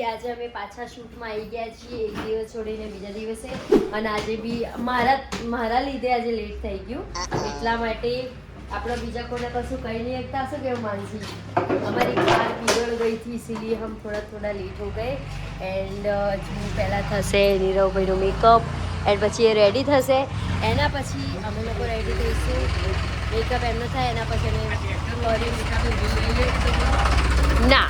આજે અમે પાછા શૂટમાં આવી ગયા છીએ, એક દિવસ છોડીને બીજા દિવસે, અને આજે બી મારા લીધે આજે લેટ થઈ ગયું, એટલા માટે આપણે બીજા કોઈને કશું કહી નહીં શકતા હશો કે માનસી हमारी कार बिगड़ गई थी इसीलिए हम थोड़ा लेट हो गए एंड પહેલાં થશે નીરવભાઈનો મેકઅપ એન્ડ પછી એ રેડી થશે, એના પછી અમે લોકો રેડી થઈશું, મેકઅપ એમનો થાય એના પછી અમે ના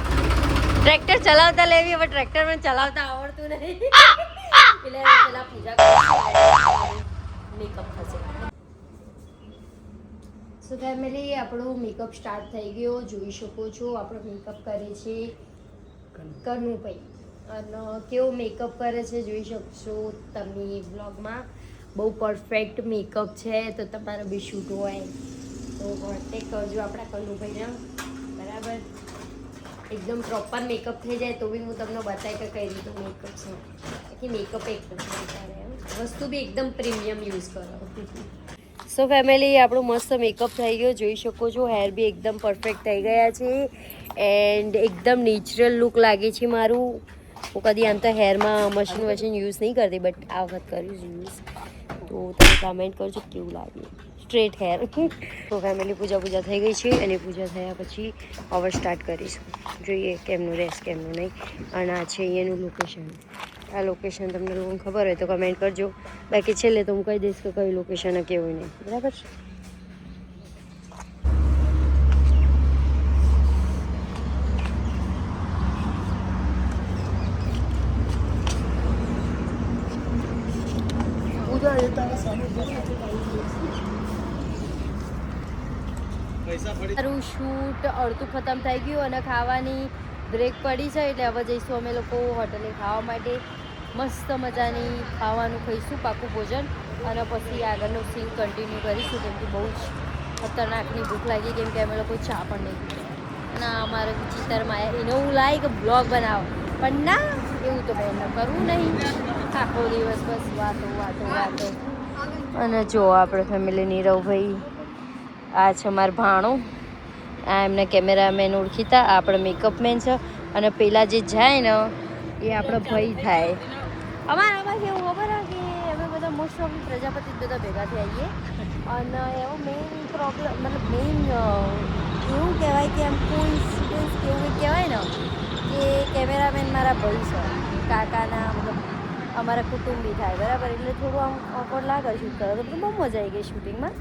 ટ્રેક્ટર ચલાવતા લેવી, હવે ટ્રેક્ટર મને ચલાવતા આવડતું નહીં એટલે પેલા પૂજા મેકઅપ થશે. સો ફેમિલી આપણો મેકઅપ સ્ટાર્ટ થઈ ગયો, જોઈ શકો છો આપણો મેકઅપ કરે છે કનુભાઈ, અને કેવો મેકઅપ કરે છે જોઈ શકશો તમે બ્લોગમાં. બહુ પરફેક્ટ મેકઅપ છે, તો તમારો બી શૂટ હોય તો કોન્ટેક કરજો આપણા કનુભાઈને, બરાબર. એકદમ પ્રોપર મેકઅપ થઈ જાય તો બી હું તમને બતાવી કે કઈ રીતનું મેકઅપ છે, કે મેકઅપ એકદમ વસ્તુ બી એકદમ પ્રીમિયમ યુઝ કરો. સો ફેમિલી આપણું મસ્ત મેકઅપ થઈ ગયો, જોઈ શકો છો હેર બી એકદમ પરફેક્ટ થઈ ગયા છે એન્ડ એકદમ નેચરલ લુક લાગે છે મારું. હું કદી આમ તો હેરમાં મશીન યુઝ નહીં કરતી, બટ આ વખત કરીશ યુઝ, તો તમે કમેન્ટ કરજો કેવું લાગે સ્ટ્રેટ હેર. તો ફેમિલી પૂજા થઈ ગઈ છે, અને પૂજા થયા પછી હવે સ્ટાર્ટ કરીશું, જોઈએ કેમનું રહેશે કેમનું નહીં. અને આ છે અહીંયાનું લોકેશન, આ લોકેશન તમને લોકોને ખબર હોય તો કમેન્ટ કરજો, બાકી છેલ્લે તો હું કહી દઈશ કે કઈ લોકેશન કેવું નહીં, બરાબર. મારું શૂટ અડધું ખતમ થઈ ગયું અને ખાવાની બ્રેક પડી છે, એટલે હવે જઈશું અમે લોકો હોટલે ખાવા માટે. મસ્ત મજાની ખાવાનું ખાઈશું, પાકું ભોજન, અને પછી આગળનું સીન કન્ટિન્યુ કરીશું, કેમ કે બહુ જ ખતરનાકની ભૂખ લાગી, કેમ કે અમે લોકો ચા પણ નહીં પીધું. અને અમારે વિચિત્રમાં એને હું લાવી કે બ્લોગ બનાવો, પણ ના, એવું તો મેં એમને કરવું નહીં, આખો દિવસ બસ વાતો. અને જો આપણે ફેમિલી નીરવભાઈ, આ છે અમારું ભાણું, આ એમને કેમેરામેન ઓળખીતા, આ આપણે મેકઅપમેન છે, અને પેલા જે જાય ને એ આપણો ભાઈ થાય. અમારામાં કેવું ખબર કે અમે બધા મોસ્ટ ઓફ પ્રજાપતિ બધા ભેગા થઈ આવીએ, અને એવો મેઇન પ્રોબ્લેમ મતલબ મેઇન એવું કહેવાય કે એમ કોઇન્સિડન્સ કેવું કહેવાય ને કે કેમેરામેન મારા ભાઈ છે, કાકાના મતલબ અમારા કુટુંબી થાય, બરાબર. એટલે થોડું આમ ઓકવર્ડ લાગે શૂટ કરો તો, બહુ મજા આવી ગઈ શૂટિંગમાં.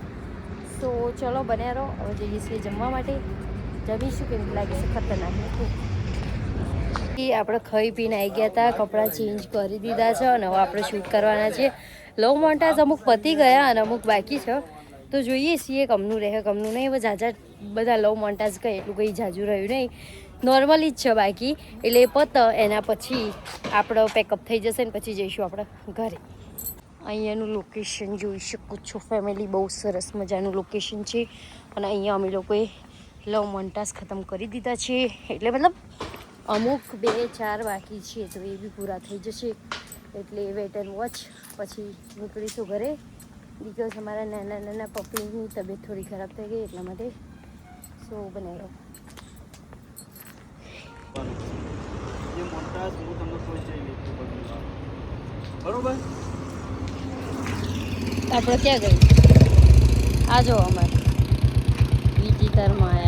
તો ચલો બન્યા રહો, હવે જઈએ છીએ જમવા માટે, જમીશું કેમ લાગે છે ખતરનાક. આપણે ખાઈ પીને આવી ગયા હતા, કપડાં ચેન્જ કરી દીધા છે, અને હવે આપણે શૂટ કરવાના છીએ. લવ મોન્ટાજ અમુક પતી ગયા અને અમુક બાકી છે, તો જોઈએ છીએ કમનું રહે કમનું નહીં. હવે જાજા બધા લવ મોન્ટાજ કહે એટલું કંઈ જાજુ રહ્યું નહીં, નોર્મલી જ છે બાકી. એટલે એ પત એના પછી આપણો પેકઅપ થઈ જશે ને પછી જઈશું આપણે ઘરે. અહીંયાનું લોકેશન જોઈ શકો છો ફેમિલી, બહુ સરસ મજાનું લોકેશન છે, અને અહીંયા અમે લોકોએ લવ મોન્ટાજ ખતમ કરી દીધા છે, એટલે મતલબ અમુક 2-4 બાકી છે, તો એ બી પૂરા થઈ જશે, એટલે વેટ એન્ડ વોચ. પછી નીકળીશું ઘરે, બીકોઝ અમારા નાના પપ્પીની તબિયત થોડી ખરાબ થઈ ગઈ એટલા માટે. સો બનાવ્યો બરોબર. આપણે ક્યાં ગઈ? આ જો અમારે વિચિત્રમાં